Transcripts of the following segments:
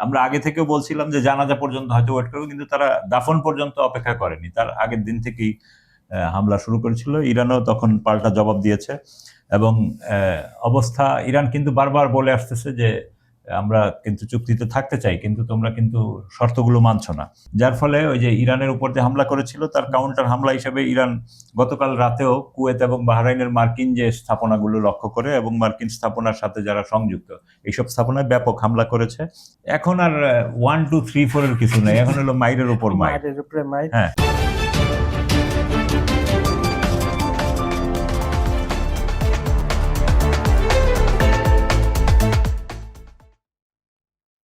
আমরা আগে থেকেও বলছিলাম যে জানাজা পর্যন্ত হয়তো ওয়েট করবো, কিন্তু তারা দাফন পর্যন্ত অপেক্ষা করেনি। তার আগের দিন থেকেই হামলা শুরু করেছিল। ইরানও তখন পাল্টা জবাব দিয়েছে এবং অবস্থা ইরান কিন্তু বারবার বলে আসতেছে যে আমরা কিন্তু চুক্তিতে থাকতে চাই, কিন্তু তোমরা কিন্তু শর্তগুলো মানছো না। যার ফলে ওই যে ইরানের উপর যে হামলা করেছিল তার কাউন্টার হামলা হিসেবে ইরান গতকাল রাতেও কুয়েত এবং বাহরাইনের মার্কিন যে স্থাপনাগুলো লক্ষ্য করে এবং মার্কিন স্থাপনার সাথে যারা সংযুক্ত এইসব স্থাপনায় ব্যাপক হামলা করেছে। এখন আর 1, 2, 3, 4 এর কিছু নেই, এখন হলো মাইরের উপর মাইর। হ্যাঁ,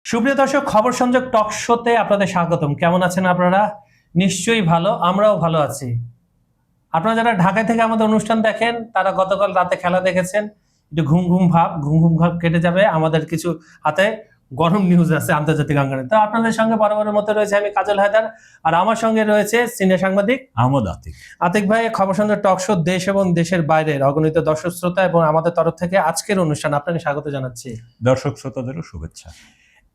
সুপ্রিয় দর্শক, খবর সংযোগ টক শোতে আপনাদের স্বাগতম। কেমন আছেন আপনারা? নিশ্চয়ই ভালো, আমরাও ভালো আছি। আপনারা যারা ঢাকা থেকে আমাদের অনুষ্ঠান দেখেন তারা গতকাল রাতে খেলা দেখেছেন, একটু ঘুম ঘুম ভাব কেটে যাবে। আমাদের কিছু হাতে গরম নিউজ আছে আন্তর্জাতিক অঙ্গনে। তো আপনাদের সঙ্গে বরাবরের মতো রয়েছে আমি কাজল হায়দার, আর আমার সঙ্গে রয়েছে সিনিয়র সাংবাদিক আহমদ আতিক। আতিক ভাই। খবর সংযোগ টক শো দেশ এবং দেশের বাইরের অগণিত দর্শক শ্রোতা এবং আমাদের তরফ থেকে আজকের অনুষ্ঠান আপনাকে স্বাগত জানাচ্ছি। দর্শক শ্রোতাদেরও শুভেচ্ছা।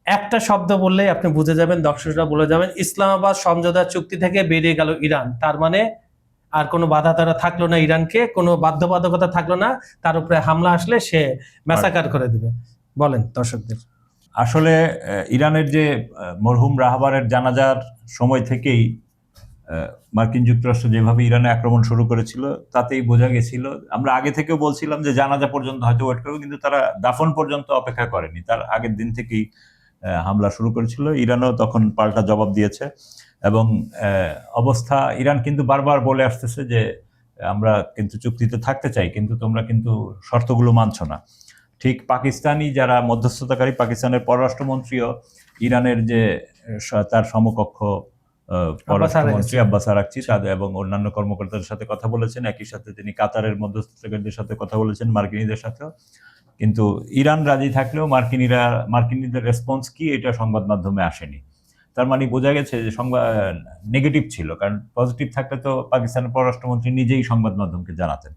একটা শব্দ বললেই আপনি বুঝে যাবেন, দর্শকরা বলে যাবেন, ইসলামাবাদ সমঝোতা চুক্তি থেকে বেরিয়ে গেল ইরান। তার মানে আর কোনো বাধা তারা থাকলো না, ইরানকে কোনো বাধ্যবাধকতা থাকলো না, তার উপরে হামলা আসলে সে ম্যাসাকার করে দিবে। বলেন দর্শকদের। আসলে ইরানের যে মরহুম রাহবারের জানাজার সময় থেকেই মার্কিন যুক্তরাষ্ট্র যেভাবে ইরানে আক্রমণ শুরু করেছিল তাতেই বোঝা গেছিল। আমরা আগে থেকেও বলছিলাম যে জানাজা পর্যন্ত হয়তো ওয়েট করবো, কিন্তু তারা দাফন পর্যন্ত অপেক্ষা করেনি। তার আগের দিন থেকেই হামলা শুরু করেছিল। ইরানও তখন পাল্টা জবাব দিয়েছে এবং অবস্থা ইরান কিন্তু বারবার বলে আসতেছে যে আমরা কিন্তু চুক্তিতে থাকতে চাই, কিন্তু তোমরা কিন্তু শর্তগুলো মানছো না। ঠিক পাকিস্তানি যারা মধ্যস্থতাকারী, পাকিস্তানের পররাষ্ট্রমন্ত্রীও ইরানের যে তার সমকক্ষ পররাষ্ট্রমন্ত্রী আব্বাস আরাকচি তাদের এবং অন্যান্য কর্মকর্তাদের সাথে কথা বলেছেন। একই সাথে তিনি কাতারের মধ্যস্থতাকারীদের সাথে কথা বলেছেন, মার্কিনীদের সাথেও। কিন্তু ইরান রাজি থাকলেও মার্কিনীদের রেসপন্স কি এটা সংবাদ মাধ্যমে আসেনি। তার মানে বোঝা গেছে যে সংবাদ নেগেটিভ ছিল, কারণ পজিটিভ থাকলে তো পাকিস্তানের পররাষ্ট্রমন্ত্রী নিজেই সংবাদ মাধ্যমকে জানাতেন।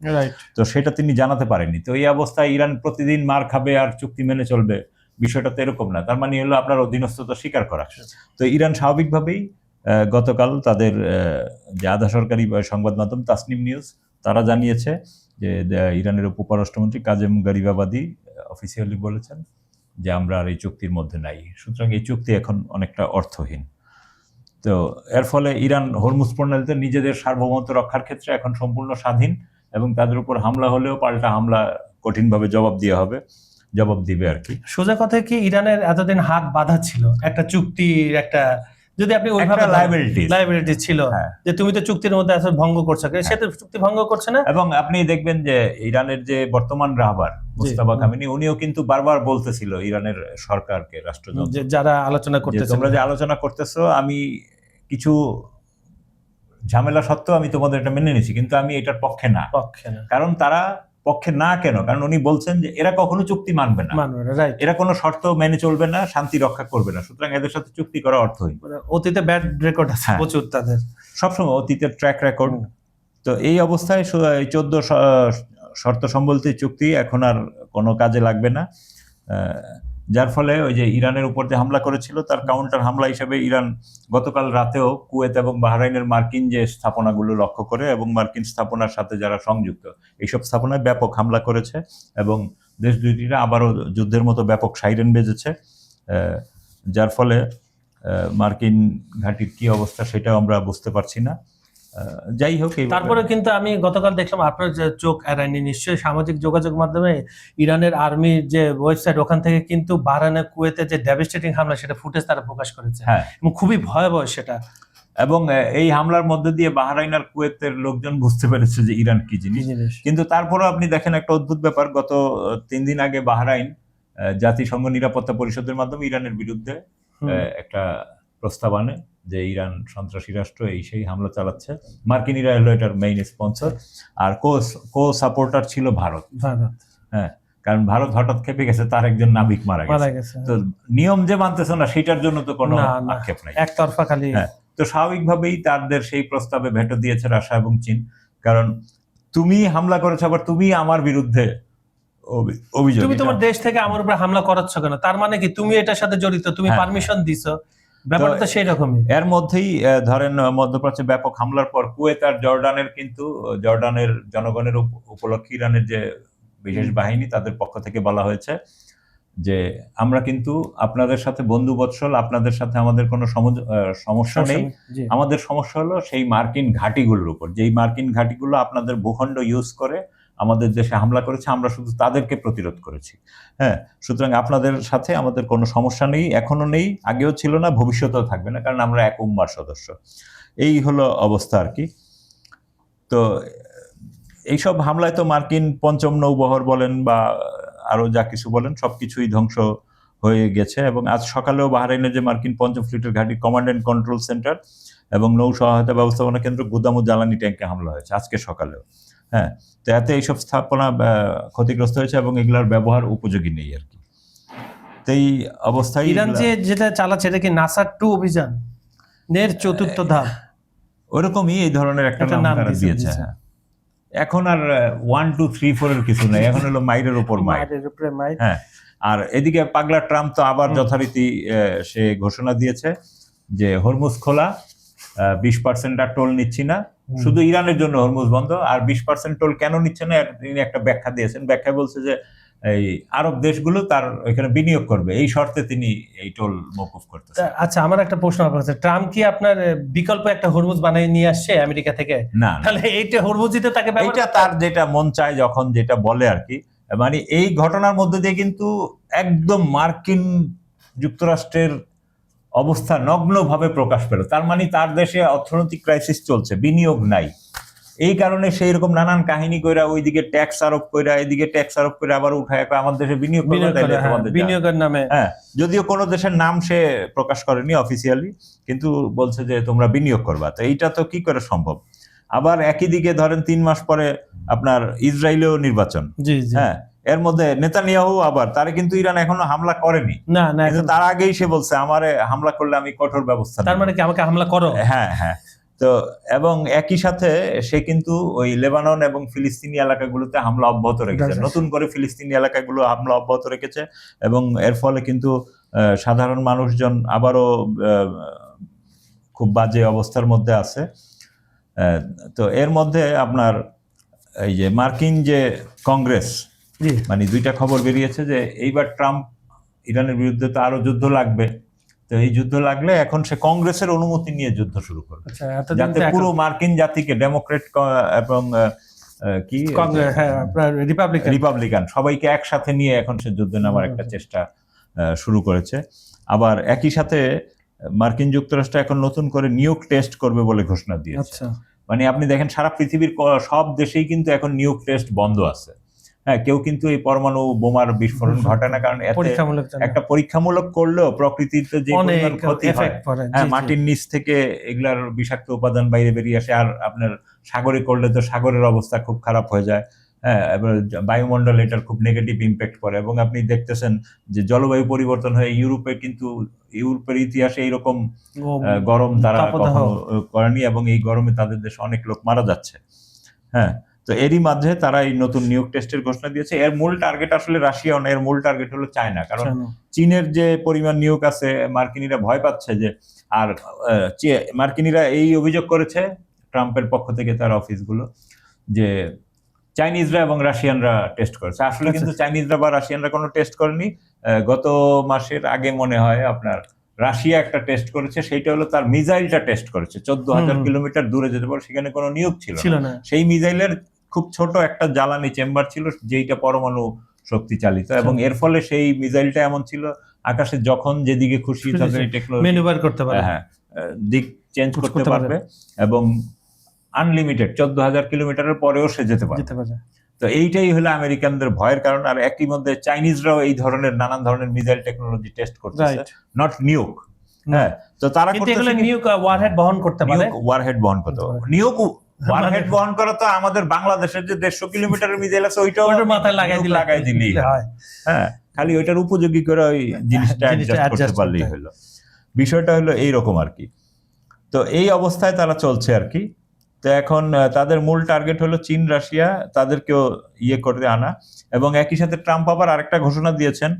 তো সেটা তিনি জানাতে পারেননি। তো এই অবস্থায় ইরান প্রতিদিন মার খাবে আর চুক্তি মেনে চলবে, বিষয়টা তো এরকম না। তার মানে হলো আপনার অধীনস্থতা স্বীকার করা। তো ইরান স্বাভাবিকভাবেই গতকাল তাদের যে আধা সরকারি সংবাদ মাধ্যম তাসনিম নিউজ তারা জানিয়েছে যে ইরানের উপপররাষ্ট্রমন্ত্রী কাজেম গারিবাবাদি অফিসিয়ালি বলেছেন যে আমরা আর এই চুক্তির মধ্যে নাই, সুতরাং এই চুক্তি এখন অনেকটা অর্থহীন। তো এর ফলে ইরান হরমুজ প্রণালীতে নিজেদের সার্বভৌমত্ব রক্ষার ক্ষেত্রে এখন সম্পূর্ণ স্বাধীন এবং তাদের উপর হামলা হলেও পাল্টা হামলা কঠিনভাবে জবাব দিবে আর কি। সোজা কথা কি, ইরানের এতদিন হাত বাঁধা ছিল একটা চুক্তির, একটা যদি আপনি ওইভাবে লায়াবিলিটি ছিল যে তুমি তো চুক্তির মধ্যে আসলে ভঙ্গ করছো, সে তো চুক্তি ভঙ্গ করছে না। এবং আপনি দেখবেন যে ইরানের যে বর্তমান রাহবার মুস্তাফা কামিনী উনিও কিন্তু বারবার বলতেছিল ইরানের সরকারকে, রাষ্ট্রযন্ত্র যারা আলোচনা করতেছে, তোমরা যে আলোচনা করতেছো আমি কিছু ঝামেলা সত্ত্বেও আমি তোমাদের এটা মেনে নিছি, কিন্তু আমি এটার পক্ষে না। কারণ তারা পক্ষে না কেন? কারণ উনি বলছেন যে এরা কখনো চুক্তি মানবে না, এরা কোনো শর্ত মেনে চলবে না, শান্তি রক্ষা করবে না, সুতরাং এদের সাথে চুক্তি করা অর্থহীন। অতীতে ব্যাড রেকর্ড আছে প্রচুর তাদের, সবসময় অতীতের ট্র্যাক রেকর্ড। তো এই অবস্থায় 14 শর্ত সম্বলিত চুক্তি এখন আর কোনো কাজে লাগবে না। যার ফলে ওই যে ইরানের উপর যে হামলা করেছিল তার কাউন্টার হামলা হিসেবে ইরান গতকাল রাতেও কুয়েত এবং বাহরাইনের মার্কিন যে স্থাপনাগুলো লক্ষ্য করে এবং মার্কিন স্থাপনার সাথে যারা সংযুক্ত এইসব স্থাপনায় ব্যাপক হামলা করেছে এবং দেশ দুইটিরা আবারও যুদ্ধের মতো ব্যাপক সাইরেন বেজেছে। যার ফলে মার্কিন ঘাঁটির কি অবস্থা সেটাও আমরা বুঝতে পারছি না। যাই হোক, তারপরে কিন্তু আমি গতকাল দেখলাম, আপনার যে চোখ এড়ায়নি নিশ্চয়ই, সামাজিক যোগাযোগ মাধ্যমে ইরানের আর্মির যে ওয়েবসাইট ওখান থেকে কিন্তু বাহরাইনে কুয়েতে যে ডেভাস্টেটিং হামলা সেটা ফুটেজ তারা প্রকাশ করেছে এবং খুবই ভয়াবহ সেটা। এবং এই হামলার মধ্যে দিয়ে বাহরাইন আর কুয়েতের লোকজন বুঝতে পেরেছে যে ইরান কি জিনিস। কিন্তু তারপরেও আপনি দেখেন একটা অদ্ভুত ব্যাপার, গত 3 দিন আগে বাহরাইন জাতিসংঘ নিরাপত্তা পরিষদের মাধ্যমে ইরানের বিরুদ্ধে একটা প্রস্তাব আনে যে ইরান সন্ত্রাসী রাষ্ট্র, এই সেই হামলা চালাচ্ছে। মার্কিনীরা হলো এটার মেইন স্পন্সর, আর কো সাপোর্টার ছিল ভারত। হ্যাঁ, কারণ ভারত হঠাৎ খেপে গেছে, তার একজন নাবিক মারা গেছে। তো নিয়ম যে মানতেছে না সেটার জন্য তো কোনো আক্ষেপ নাই, একতরফা খালি। তো স্বাভাবিকভাবেই তাদের সেই প্রস্তাবে ভেটো দিয়েছে রাশিয়া এবং চীন। কারণ তুমি হামলা করেছো, আবার তুমি আমার বিরুদ্ধে অভিযোগ। তুমি তোমার দেশ থেকে আমার উপরে হামলা করাচ্ছ কেন? তার মানে কি তুমি এটার সাথে জড়িত, তুমি হ্যাঁ, পারমিশন দিছো? ব্যাপারটা তো সেই রকমই। এর মধ্যেই ধরেন মধ্যপ্রাচ্যে ব্যাপক হামলার পর কুয়েত আর জর্ডানের কিন্তু জর্ডানের জনগণের উপলক্ষে ইরানের যে বিশেষ বাহিনী তাদের পক্ষ থেকে বলা হয়েছে যে আমরা কিন্তু আপনাদের সাথে বন্ধু বৎসল, আপনাদের সাথে আমাদের কোনো সমস্যা নেই। জি। আমাদের সমস্যা হলো সেই মার্কিন ঘাঁটিগুলোর উপর, যেই মার্কিন ঘাঁটিগুলো আপনাদের ভূখণ্ড ইউজ করে আমাদের দেশে হামলা করেছে, আমরা শুধু তাদেরকে প্রতিরোধ করেছি। হ্যাঁ, সুতরাং আপনাদের সাথে আমাদের কোনো সমস্যা নেই, এখনো নেই, আগেও ছিল না, ভবিষ্যতেও থাকবে না, কারণ আমরা এক উম্মার সদস্য। এই হলো অবস্থা আর কি। তো এইসব হামলায় তো মার্কিন পঞ্চম নৌবহর বলেন বা আরো যা কিছু বলেন সবকিছুই ধ্বংস হয়ে গেছে। এবং আজ সকালেও বাহরাইনের যে মার্কিন পঞ্চম ফ্লিটের ঘাঁটি কমান্ড অ্যান্ড কন্ট্রোল সেন্টার এবং নৌ সহায়তা ব্যবস্থাপনা কেন্দ্র, গুদাম ও জ্বালানি ট্যাঙ্কে হামলা হয়েছে আজকে সকালেও। হ্যাঁ, তো এতে এইসব স্থাপনা ক্ষতিগ্রস্ত হয়েছে এবং এগুলার ব্যবহার উপযোগী নেই আর কি। তো এই অবস্থায় ইরান যেটা চালাচ্ছে এটা কি নাসার 2 অভিযান এর চতুর্থ ধাপ, ওরকমই এই ধরনের একটা নাম তারা দিয়েছে। হ্যাঁ, এখন আর 1, 2, 3, 4 এর কিছু নেই, এখন হলো মাইরের উপর মাইর। হ্যাঁ, আর এদিকে পাগলা ট্রাম্প তো আবার যথারীতি সে ঘোষণা দিয়েছে যে হরমুজ খোলা, 20% আর টোল নিচ্ছি না, শুধু ইরানের জন্য হরমুজ বন্ধ। আর 20% টোল কেন নিচ্ছে না তিনি একটা ব্যাখ্যা দিয়েছেন। ব্যাখ্যা বলছে যে এই আরব দেশগুলো তার ওইখানে বিনিয়োগ করবে, এই শর্তে তিনি এই টোল মওকুফ করতেছেন। আচ্ছা, আমার একটা প্রশ্ন আপনার কাছে, ট্রাম্প কি আপনার বিকল্প একটা হরমুজ বানিয়ে নিয়ে আসছে আমেরিকা থেকে? না, তাহলে এইটা হরমুজিতে তাকে এইটা তার যেটা মন চায় যখন যেটা বলে আর কি। মানে এই ঘটনার মধ্যে দিয়ে কিন্তু একদম মার্কিন যুক্তরাষ্ট্রের অবস্থা নগ্নভাবে প্রকাশ পেল। তার মানে তার দেশে অর্থনৈতিক ক্রাইসিস চলছে, বিনিয়োগ নাই, এই কারণে সেই রকম নানান কাহিনী কইরা ওইদিকে ট্যাক্স আরোপ কইরা এদিকে ট্যাক্স আরোপ করে আবার উঠায় আমার দেশে বিনিয়োগ বিনিয়োগের নামে। হ্যাঁ, যদিও কোনো দেশের নাম সে প্রকাশ করেনি অফিসিয়ালি, কিন্তু বলছে যে তোমরা বিনিয়োগ করবা। তো এইটা তো কি করে সম্ভব? আবার একই দিকে ধরেন 3 মাস পরে আপনার ইসরায়েলেও নির্বাচন। হ্যাঁ, এর মধ্যে নেতানিয়াহু আবার, তারে কিন্তু ইরান এখনো হামলা করেনি, কিন্তু তার আগেই সে বলছে আমারে হামলা করলে আমি কঠোর ব্যবস্থা নেব। তার মানে কি আমাকে হামলা করো? হ্যাঁ হ্যাঁ। তো এবং একই সাথে সে কিন্তু ওই লেবানন এবং ফিলিস্তিনি এলাকাগুলোতে হামলা অব্যাহত রেখেছে, নতুন করে ফিলিস্তিনি এলাকাগুলো হামলা অব্যাহত রেখেছে, এবং এর ফলে কিন্তু সাধারণ মানুষজন আবারও খুব বাজে অবস্থার মধ্যে আছে। তো এর মধ্যে আপনার এই যে মার্কিন যে কংগ্রেস, মানে 2টা খবর বেরিয়েছে যে এইবার ট্রাম্প ইরানের বিরুদ্ধে তো আরো যুদ্ধ লাগবে, তো এই যুদ্ধ লাগলে এখন সে কংগ্রেসের অনুমতি নিয়ে যুদ্ধ শুরু করবে, যাতে পুরো মার্কিন জাতিকে, ডেমোক্রেট এবং কি রিপাবলিকান সবাইকে একসাথে নিয়ে এখন সে যুদ্ধে নামার একটা চেষ্টা শুরু করেছে। আবার একই সাথে মার্কিন যুক্তরাষ্ট্র এখন নতুন করে নিউক টেস্ট করবে বলে ঘোষণা দিয়েছে। মানে আপনি দেখেন সারা পৃথিবীর সব দেশেই কিন্তু এখন নিউক টেস্ট বন্ধ আছে। হ্যাঁ, কেউ কিন্তু এই পরমাণু বোমার বিস্ফোরণ ঘটে না, কারণ একটা পরীক্ষামূলক করলেও প্রকৃতিতে যে পরিমাণ ক্ষতি হয়, হ্যাঁ, মাটির নিচ থেকে এগুলার বিষাক্ত উপাদান বাইরে বেরিয়ে আসে। আর আপনার সাগরে করলে তো সাগরের অবস্থা খুব খারাপ হয়ে যায়। হ্যাঁ, এবার বায়ুমণ্ডল এটার খুব নেগেটিভ ইম্প্যাক্ট পড়ে। এবং আপনি দেখতেছেন যে জলবায়ু পরিবর্তন হয়ে ইউরোপের ইতিহাসে এইরকম গরম তারা কখনো করেনি, এবং এই গরমে তাদের দেশে অনেক লোক মারা যাচ্ছে। হ্যাঁ, তো এরই মাঝে তারা এই নতুন নিউক টেস্টের ঘোষণা দিয়েছে। এর মূল টার্গেট আসলে রাশিয়া না, এর মূল টার্গেট হলো চায়না। কারণ চীনের যে পরিমাণ নিউক আছে, মার্কিনিরা ভয় পাচ্ছে যে, আর মার্কিনিরা এই অভিযোগ করেছে ট্রাম্পের পক্ষ থেকে তার অফিসগুলো, যে চাইনিজরা এবং রাশিয়ানরা টেস্ট করেছে। আসলে কিন্তু চাইনিজরা বা রাশিয়ানরা কোনো টেস্ট করেনি। গত মাসের আগে মনে হয় আপনার রাশিয়া একটা টেস্ট করেছে, সেইটা হলো তার মিসাইলটা টেস্ট করেছে, 14,000 কিলোমিটার দূরে যেতে পারে, সেখানে কোনো নিয়োগ ছিল না। সেই মিসাইলের খুব ছোট একটা জ্বালানি চেম্বার ছিল, যেইটা পরমাণু শক্তি চালিত, এবং এর ফলে সেই মিসাইলটা এমন ছিল আকাশে যখন যেদিকে খুশি তাদের টেকনোলজি ম্যানুভার করতে পারে, হ্যাঁ, দিক চেঞ্জ করতে পারবে, এবং আনলিমিটেড 14,000 কিলোমিটারের পরেও সে যেতে পারে। তো এইটাই হলো আমেরিকানদের ভয়ের কারণ। আর একই মধ্যে চাইনিজরাও এই ধরনের নানান ধরনের মিসাইল টেকনোলজি টেস্ট করতেছে, নট নিউক। হ্যাঁ, তো তারা নিউক ওয়ারহেড বহন করতে পারে, ওয়ারহেড বহন করতে পারে। নিউক ওয়ারহেড বহন করা তো আমাদের বাংলাদেশের যে 150 কিলোমিটারের মিসাইল আছে ওইটাও মাথায় লাগাই দিলেই হয়। হ্যাঁ, খালি ওইটার উপযোগী করে ওই জিনিসটা অ্যাডজাস্ট করতে পারলেই হলো। বিষয়টা হলো এইরকম আর কি। তো এই অবস্থায় তারা চলছে আর কি। তো এখন তাদের মূল টার্গেট হলো চীন, রাশিয়া, তাদেরকেও ইয়ে করে আনা। এবং একই সাথে ট্রাম্প আবার আরেকটা ঘোষণা দিয়েছেন,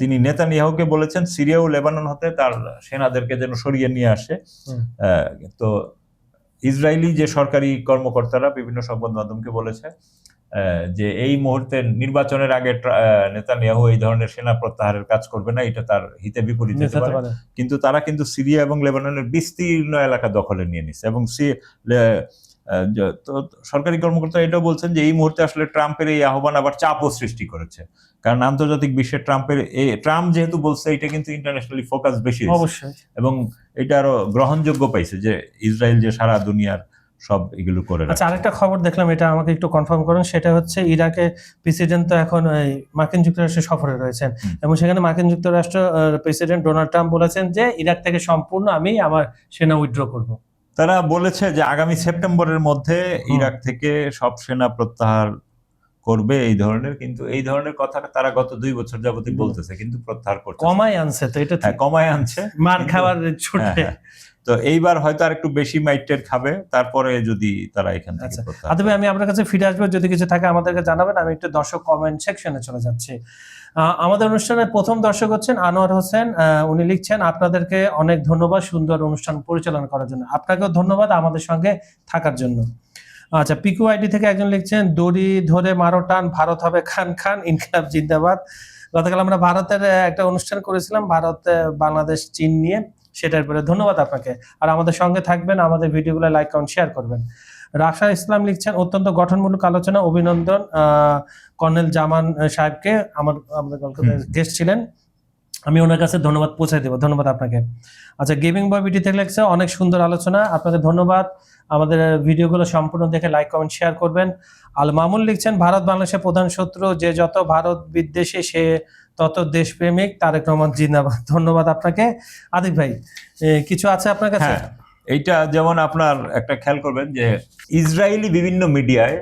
তিনি নেতানিয়াহুকে বলেছেন সিরিয়া ও লেবানন হতে তার সেনাদেরকে যেন সরিয়ে নিয়ে আসে। তো ইসরায়েলি যে সরকারি কর্মকর্তারা বিভিন্ন সংবাদ মাধ্যমকে বলেছে যে এই মুহূর্তে নির্বাচনের আগে নেতানিয়াহু এই ধরনের সেনা প্রত্যাহারের কাজ করবে না, এটা তার হিতে বিপরীত হতে পারে। কিন্তু তারা কিন্তু সিরিয়া এবং লেবাননের বিস্তীর্ণ এলাকা দখলে নিয়ে নিচ্ছে। এবং তো সরকারি কর্মকর্তা এটাও বলছেন যে এই মুহূর্তে আসলে ট্রাম্পের এই আহ্বান আবার চাপও সৃষ্টি করেছে, কারণ আন্তর্জাতিক বিশ্বে ট্রাম্প যেহেতু বলছে, এটা কিন্তু ইন্টারন্যাশনালি ফোকাস বেশি অবশ্যই, এবং এটা আরো গ্রহণযোগ্য পাইছে যে ইসরায়েল যে সারা দুনিয়ার সব এগুলো করে। আচ্ছা, আরেকটা খবর দেখলাম, এটা আমাকে একটু কনফার্ম করুন। সেটা হচ্ছে ইরাকে প্রেসিডেন্ট তো এখন মার্কিন যুক্তরাষ্ট্রে সফরে রয়েছেন, এবং সেখানে মার্কিন যুক্তরাষ্ট্র প্রেসিডেন্ট ডোনাল্ড ট্রাম্প বলেছেন যে ইরাক থেকে সম্পূর্ণ আমি আমার সেনা উইথড্র করব। তারা বলেছে যে আগামী সেপ্টেম্বরের মধ্যে ইরাক থেকে সব সেনা প্রত্যাহার করবে এই ধরনের, কিন্তু এই ধরনের কথা তারা গত 2 বছর যাবতই বলতেছে, কিন্তু প্রত্যাহার করছে, কমায় আনছে। তো এটা কমায় আনছে, মার খাওয়ার ছুটে। তো এইবার হয়তো আর একটু বেশি মাইটের খাবে, তারপরে যদি তারা এখান থেকে প্রত্যাহার। আমি আপনার কাছে ফিরে আসবো, যদি কিছু থাকে আমাদেরকে জানাবেন। আমি একটু দর্শক কমেন্ট সেকশনে চলে যাচ্ছি। আমাদের অনুষ্ঠানের প্রথম দর্শক হচ্ছেন আনোয়ার হোসেন। উনি লিখছেন, আপনাদেরকে অনেক ধন্যবাদ সুন্দর অনুষ্ঠান পরিচালনা করার জন্য। আপনাকেও ধন্যবাদ আমাদের সঙ্গে থাকার জন্য। আচ্ছা, পিকু আইডি থেকে একজন লিখছেন, দড়ি ধরে মারো টান, ভারত হবে খান খান, ইনকিলাব জিন্দাবাদ। গতকাল আমরা ভারতের একটা অনুষ্ঠান করেছিলাম, ভারত বাংলাদেশ চীন নিয়ে, সেটার পরে ধন্যবাদ আপনাকে। আর আমাদের সঙ্গে থাকবেন, আমাদের ভিডিওগুলো লাইক কমেন্ট শেয়ার করবেন। রাফসা ইসলাম লিখছেন, অত্যন্ত গঠনমূলক আলোচনা, অভিনন্দন কর্নেল জামান সাহেবকে, আমাদের গেস্ট ছিলেন, আমি ওনার কাছে ধন্যবাদ পৌঁছাই দেবো। ধন্যবাদ আপনাকে। আচ্ছা, গেমিং বয় বিটি থেকে লিখছে, অনেক সুন্দর আলোচনা, আপনাকে ধন্যবাদ। আমাদের ভিডিওগুলো সম্পূর্ণ দেখে লাইক কমেন্ট শেয়ার করবেন। আল মামুন লিখছেন, ভারত বাংলাদেশের প্রধান শত্রু, যে যত ভারত বিদ্বেষী সে তত দেশপ্রেমিক, তারেক রহমান জিন্দাবাদ। ধন্যবাদ আপনাকে। আদিক ভাই, কিছু আছে আপনার কাছে? এইটা যেমন আপনার একটা খেয়াল করবেন যে ইসরায়েলি বিভিন্ন মিডিয়ায়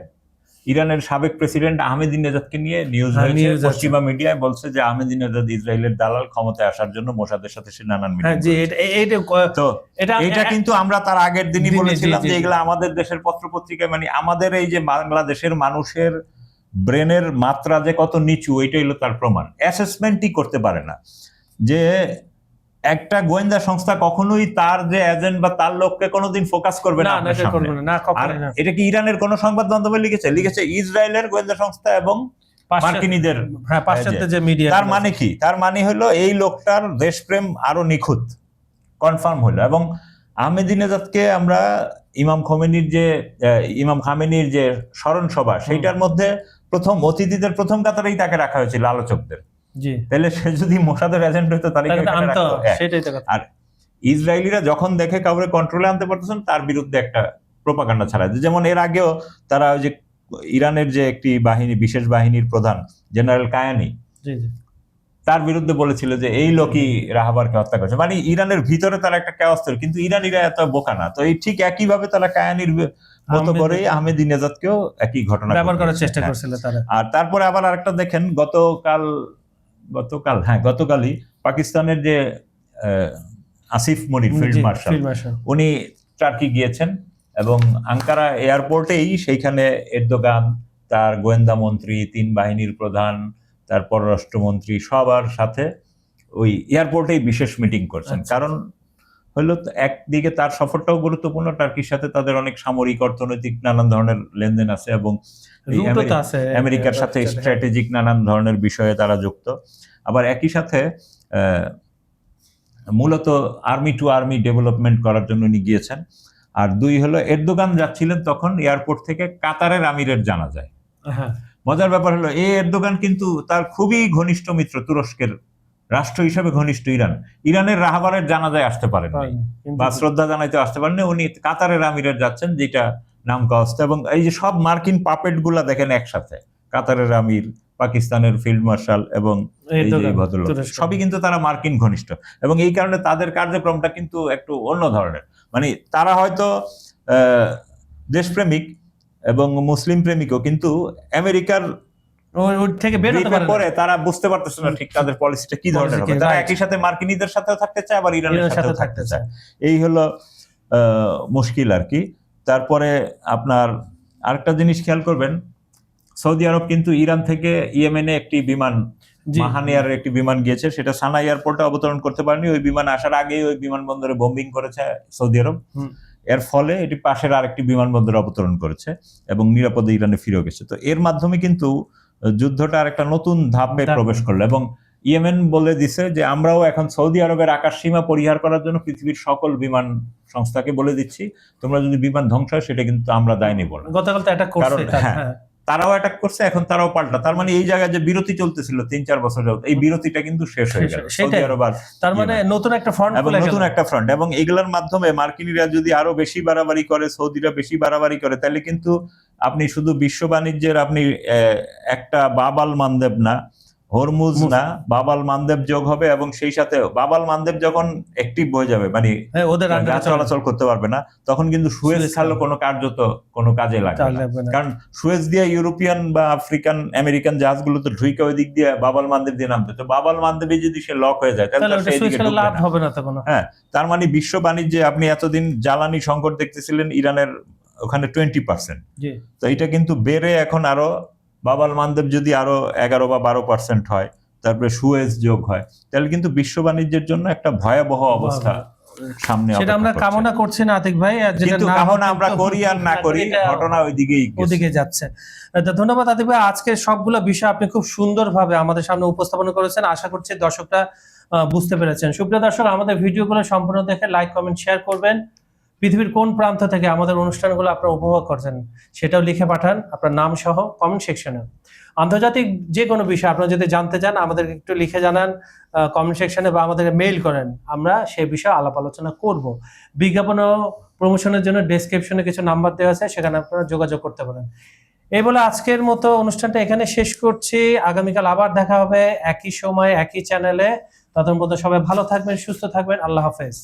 ইরানের সাবেক প্রেসিডেন্ট আহমেদিনেজাদকে নিয়ে নিউজ হয়েছে। পশ্চিমা মিডিয়ায় বলছে যে আহমেদিনেজাদ ইসরায়েলের দালাল, ক্ষমতায় আসার জন্য মোসাদের সাথে সে নানান মিটিং করেছে। তো এটা কিন্তু আমরা তার আগের দিনই বলেছিলাম যে এগুলা আমাদের দেশের পত্রপত্রিকায়, মানে আমাদের এই যে বাংলাদেশের মানুষের ব্রেনের মাত্রা যে কত নিচু, এটাই হলো তার প্রমাণ। অ্যাসেসমেন্টই করতে পারে না যে একটা গোয়েন্দা সংস্থা কখনোই তার যে এজেন্ট বা তার লোককে কোনোদিন ফোকাস করবে না। আর এটা কি ইরানের কোন সংবাদ মাধ্যমে লিখেছে ইসরায়েলের গোয়েন্দা সংস্থা এবং মার্কিনীদের পাশ্চাত্য যে মিডিয়া। তার মানে কি? তার মানে হলো এই লোকটার দেশপ্রেম আরো নিখুঁত কনফার্ম হলো। এবং আহমেদিনেজাদকে আমরা ইমাম খামেনির যে স্মরণ সভা, সেইটার মধ্যে প্রথম অতিথিদের প্রথম কাতারেই তাকে রাখা হয়েছিল, আলোচকদের। তাহলে সে যদি মোসাদের এজেন্ট হইতো তাহলে আর ইসরায়েলিরা যখন দেখে কাউরে কন্ট্রোলে আনতে পারতেছেন, তার বিরুদ্ধে একটা প্রোপাগান্ডা ছাড়ায়। যেমন এর আগেও তারা ওই যে ইরানের যে একটি বাহিনী, বিশেষ বাহিনীর প্রধান জেনারেল কায়ানি, তার বিরুদ্ধে বলেছিল যে এই লোকই রাহাবারকে হত্যা করেছে। মানে ইরানের ভিতরে তারা একটা কেওয়াস তৈরি, কিন্তু ইরানিরা এত বোকা না। তো এই ঠিক একইভাবে তারা কায়ানির মতো করেই আহমেদিনেজাদকেও একই ঘটনা ব্যবহার করার চেষ্টা করছিল তারা। আর তারপরে আবার আরেকটা দেখেন, গতকালই পাকিস্তানের যে আসিফ মনির ফিল্ড মার্শাল, উনি টার্কি গিয়েছেন এবং আঙ্কারা এয়ারপোর্টেই সেইখানে এরদোগান, তার গোয়েন্দা মন্ত্রী, 3 বাহিনীর প্রধান, তার পররাষ্ট্রমন্ত্রী সবার সাথে ওই এয়ারপোর্টেই বিশেষ মিটিং করছেন। কারণ হলো একদিকে তার সফরটাও গুরুত্বপূর্ণ, টার্কির সাথে তাদের অনেক সামরিক, অর্থনৈতিক নানান ধরনের লেনদেন আছে এবং আমেরিকার সাথে স্ট্র্যাটেজিক নানান ধরনের বিষয়ে তারা যুক্ত। আবার একই সাথে মূলত আর্মি টু আর্মি ডেভেলপমেন্ট করার জন্য উনি গিয়েছেন। আর 2 হলো এরদোগান যাচ্ছিলেন তখন এয়ারপোর্ট থেকে কাতারের আমিরের জানাজায়। মজার ব্যাপার হলো এই এরদোগান কিন্তু তার খুবই ঘনিষ্ঠ মিত্র, তুরস্কের রাষ্ট্র হিসেবে ঘনিষ্ঠ ইরানের রাহাবারের জানাজায় আসতে পারেন বা শ্রদ্ধা জানাইতে আসতে পারেন। উনি কাতারের আমিরের যাচ্ছেন, যেটা নাম কাস্ত। এবং এই যে সব মার্কিন পাপেট গুলা দেখেন একসাথে, কাতারের আমির, পাকিস্তানের ফিল্ড মার্শাল এবং ভদ্রলোক, সবই কিন্তু তারা মার্কিন ঘনিষ্ঠ। এবং এই কারণে তাদের কার্যক্রমটা কিন্তু একটু অন্য ধরনের। মানে তারা হয়তো দেশপ্রেমিক এবং মুসলিম প্রেমিকও, কিন্তু আমেরিকার থেকে বের হতে পারে পরে তারা বুঝতে পারতেছে না ঠিক তাদের পলিসিটা কি ধরনের হবে। তারা একই সাথে মার্কিনীদের সাথেও থাকতে চায়, আবার ইরানের সাথেও থাকতে চায়। এই হলো মুশকিল আর কি। তারপরে আপনার আরেকটা জিনিস খেয়াল করবেন, সৌদি আরব কিন্তু ইরান থেকে ইয়েমেনে একটি বিমান, জি। মাহানিয়ারের একটি বিমান গিয়েছে, সেটা সানা এয়ারপোর্টে অবতরণ করতে পারেনি। ওই বিমান আসার আগেই ওই বিমানবন্দরে বোম্বিং করেছে সৌদি আরব। এর ফলে এটি পাশের আরেকটি বিমানবন্দরে অবতরণ করেছে এবং নিরাপদে ইরানে ফিরে গেছে। তো এর মাধ্যমে কিন্তু যুদ্ধটা আরেকটা নতুন ধাপে প্রবেশ করলো এবং ইয়েমেন বলে দিছে যে আমরাও এখন সৌদি আরবের আকাশ সীমা পরিহার করার জন্য পৃথিবীর সকল বিমান সংস্থাকে বলে দিচ্ছি, তোমরা যদি বিমান ধ্বংস হয় সেটা কিন্তু আমরা দায় নেব না। গতকাল তো অ্যাটাক করছে। হ্যাঁ, তারাও অ্যাটাক করছে, এখন তারাও পাল্টা। তার মানে এই জায়গায় যে বিরতি চলতেছিল 3-4 বছর যাবত, এই বিরতিটা কিন্তু শেষ হয়ে গেল সৌদি আরব আর তার মানে নতুন একটা ফ্রন্ট এবং নতুন একটা ফ্রন্ট। এবং এগুলোর মাধ্যমে মার্কিনীরা যদি আরো বেশি বাড়াবাড়ি করে, সৌদিরা বেশি বাড়াবাড়ি করে, তাহলে কিন্তু আপনি শুধু বিশ্ব বাণিজ্যের আপনি একটা বাবাল মানদেব না, হরমুজ না, বাবাল মানদেব যোগ হবে এবং সেই সাথে বাবাল মানদেব যখন অ্যাক্টিভ হয়ে যাবে, মানে ওদের জাহাজ চলাচল করতে পারবে না, তখন কিন্তু সুয়েজ খালও কোনো কাজে লাগবে না। কারণ সুয়েজ দিয়ে ইউরোপিয়ান বা আফ্রিকান আমেরিকান জাহাজগুলো তো ঢুকে ওই দিক দিয়ে বাবাল মানদেব দিয়ে নামতে, তো বাবাল মানদেবে যদি সে লক হয়ে যায় তাহলে লাভ হবে না তখন। হ্যাঁ, তার মানে বিশ্ব বাণিজ্যে আপনি এতদিন জ্বালানি সংকট দেখতেছিলেন ইরানের ওখানে 20%, তো এটা কিন্তু বেড়ে এখন আরো বাবাল মানদেব যদি আরো 11 বা 12% হয়, তারপরে সুয়েজ যোগ হয়, তাহলে কিন্তু বিশ্ব বাণিজ্যের জন্য একটা ভয়াবহ অবস্থা সামনে। সেটা আমরা কামনা করছি না আতিক ভাই, কিন্তু কামনা আমরা করি আর না করি, ঘটনা ওইদিকে যাচ্ছে। ধন্যবাদ আতিক ভাই, আজকে সবগুলো বিষয় আপনি খুব সুন্দরভাবে আমাদের সামনে উপস্থাপন করেছেন। আশা করছি দর্শকরা বুঝতে পেরেছেন। সুপ্রিয় দর্শক, আমাদের ভিডিওগুলো সম্পূর্ণ দেখে লাইক, কমেন্ট, শেয়ার করবেন। পৃথিবীর কোন প্রান্ত থেকে আমাদের অনুষ্ঠানগুলো আপনারা উপভোগ করছেন সেটাও লিখে পাঠান আপনার নাম সহ কমেন্ট সেকশনে। আন্তর্জাতিক যে কোনো বিষয় আপনারা যদি জানতে চান আমাদেরকে একটু লিখে জানান কমেন্ট সেকশনে বা আমাদেরকে মেইল করেন, আমরা সেই বিষয়ে আলাপ আলোচনা করব। বিজ্ঞাপন ও প্রমোশনের জন্য ডেসক্রিপশনে কিছু নাম্বার দেওয়া আছে, সেখানে আপনারা যোগাযোগ করতে পারেন। এই বলে আজকের মতো অনুষ্ঠানটা এখানে শেষ করছি। আগামীকাল আবার দেখা হবে একই সময় একই চ্যানেলে। ততক্ষণ পর্যন্ত সবাই ভালো থাকবেন, সুস্থ থাকবেন। আল্লাহ হাফেজ।